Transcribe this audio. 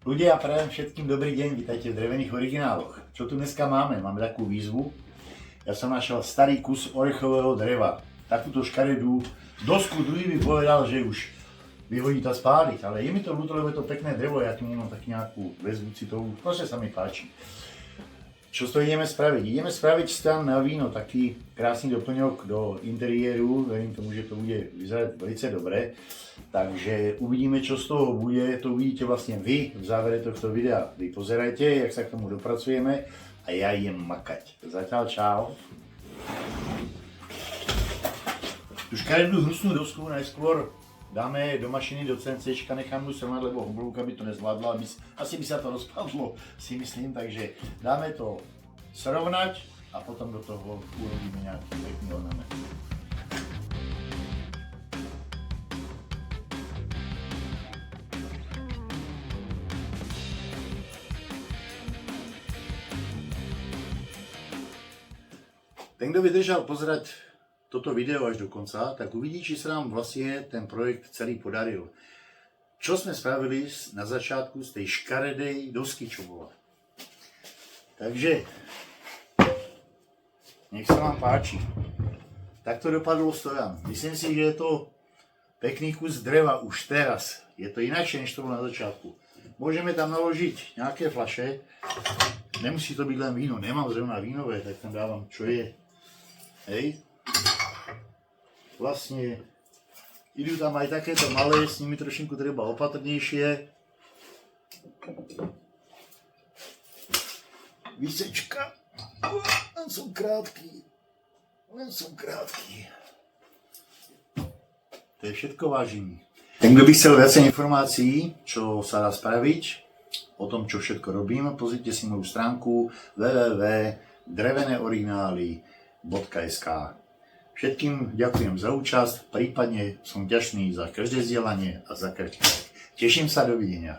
Ľudia, prajem všetkým dobrý deň, vítajte v drevených origináloch. Čo tu dneska máme? Máme takú výzvu. Ja som našiel starý kus orechového dreva. Takúto škaredú dosku, druhý by povedal, že už vyhodí to spáliť, ale je mi to ľúto, lebo je to pekné drevo, ja tu nemám tak nejakú väzbu citovú, proste sa mi páči. Čo to ideme spraviť? Ideme spraviť stan na víno, taký krásny doplňok do interiéru, verím tomu, že to bude vyzerať veľmi dobre. Takže uvidíme, čo z toho bude, to uvidíte vlastne vy v závere tohto videa. Vy pozerajte, jak sa k tomu dopracujeme a ja idem makať. Zatiaľ čau. Tu škaredú hnusnú dosku najskôr dáme do mašiny, do CNCčka, nechám ju srovnať, lebo obrovka by to nezvládla, asi by sa to rozpadlo, si myslím, takže dáme to srovnať a potom do toho urobíme nejaký pekný ornament. Ten, kto vydržal pozerať toto video až do konca, tak uvidí, či sa nám vlastne ten projekt celý podaril. Čo sme spravili na začiatku z tej škaredej dosky, čo bola. Takže, nech sa vám páči. Takto dopadlo stojan. Myslím si, že je to pekný kus dreva už teraz. Je to inakšie, než to bolo na začiatku. Môžeme tam naložiť nejaké fľaše. Nemusí to byť len víno. Nemám zrovna vínové, tak tam dávam, čo je. Hej. Vlastne idú tam aj takéto malé, s nimi trošinku treba opatrnejšie. Výsečka. Len som krátky. To je všetko, vážení. Ten, kto by chcel viacej informácií, čo sa dá spraviť, o tom, čo všetko robím, pozrite si moju stránku www.dreveneoriginály.sk. Všetkým ďakujem za účasť, prípadne som vďačný za každé zdieľanie a za každý like. Teším sa, dovidenia.